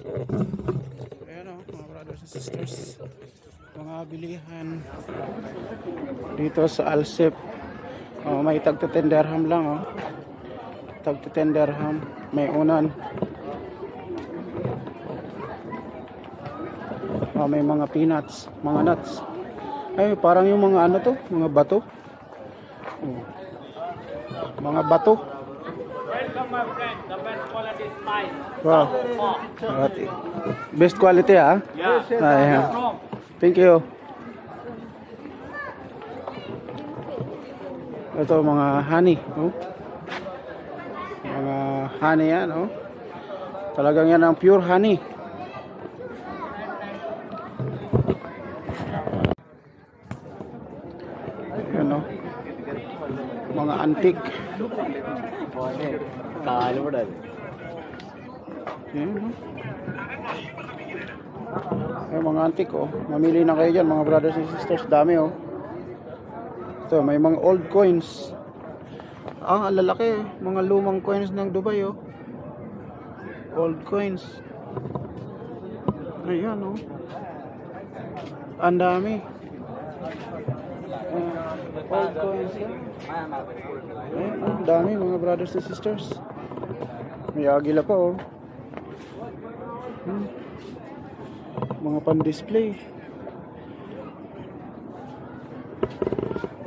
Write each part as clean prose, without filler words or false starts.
Ayan o, mga brothers and sisters, mga bilihan dito sa Alsip. May tag 10 dirham lang o. Tag 10 dirham. May unan. May mga peanuts, mga nuts. Ay, parang yung mga ano to, mga bato. Mga bato. Welcome my friend, the best quality spice. Wow. Best quality ah? Yeah. Ayan. Thank you. Ito mga honey, oh. Mga honey yan, oh. Talagang yan ang pure honey. Ayan, oh. Mga antique. Ayan, oh. Ayan, mga antique, oh. Mamili na kayo dyan, mga brothers and sisters. Dami, oh. Ito, may mga old coins. Ang lalaki, mga lumang coins ng Dubai, oh. Old coins. Ayan, oh. Ang dami. Old coins. Ayan, oh. Dami, mga brothers and sisters. May agila pa, oh. Mga pan-display.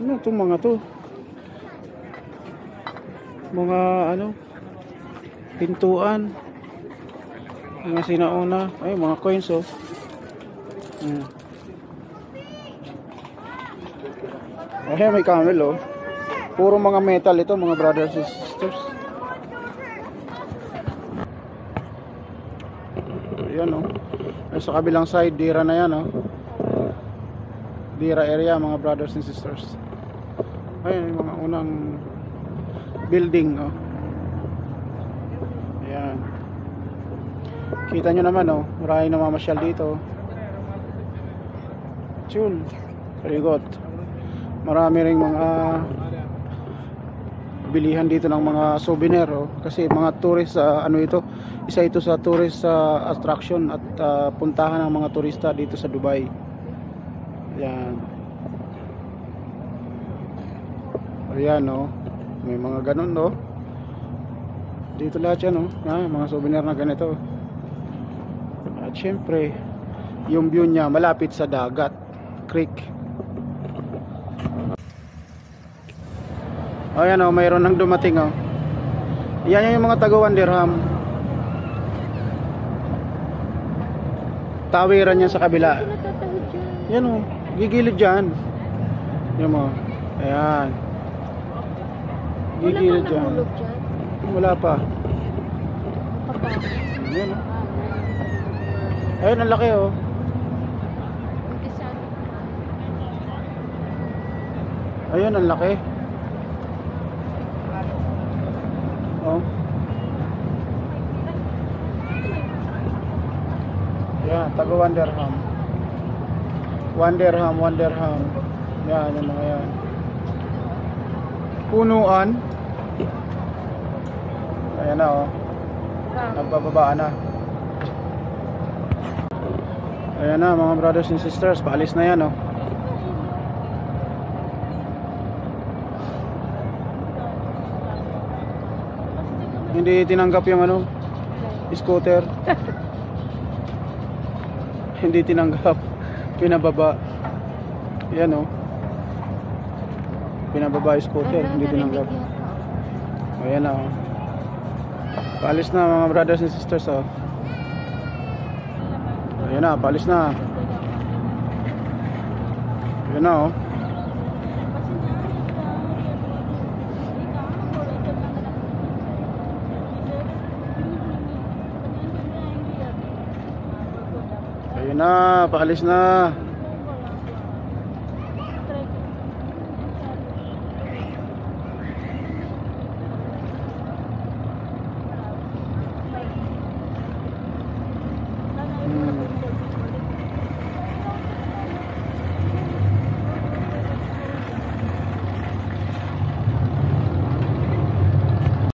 Ano itong mga to? Mga ano, pintuan, mga sinauna. Ay, mga coins, oh. Ay, may camel, oh. Puro mga metal ito, mga brothers and sisters. Ayan, oh. Ay, sa kabilang side, Dira na yan, oh. Dira area, mga brothers and sisters. Ayan, yung mga unang building, oh. Ayan. Kita nyo naman, oh. Maraming namamasyal dito. Chul. Rigot. Marami ring mga bilihan dito ng mga souvenir, oh. Kasi mga tourist, ano ito, isa ito sa tourist attraction at puntahan ng mga turista dito sa Dubai. Ayan. Ayan, oh. May mga ganun, oh. Dito lahat yan, oh. Mga souvenir na ganito. At syempre, yung view niya malapit sa dagat, creek. Ayan, oh. Mayroon nang dumating, oh. Yan yung mga taga 1 dirham. Tawiran yan sa kabila. Yan, oh. Gigilid dyan. Yan mo. Ayan. Gigilid dyan. Wala pa. Ayan, oh. Ayan, ang laki, oh. Ayan, ang laki. Oh. Ayan, taga 1 dirham. 1 dirham, 1 dirham. Yan, yung mga yan. Punuan. Ayan na, oh. Nagbababa na. Ayan na, mga brothers and sisters. Paalis na yan, oh. Hindi tinanggap yung ano, scooter. Hindi tinanggap. Pinababa. Yan, oh. Pinababa yung scooter. Hindi tinanggap. Ayan na, oh. Paalis na, mga brothers and sisters, oh. Ayan na, paalis na. Ayan na, oh. Ayan na, paalis na.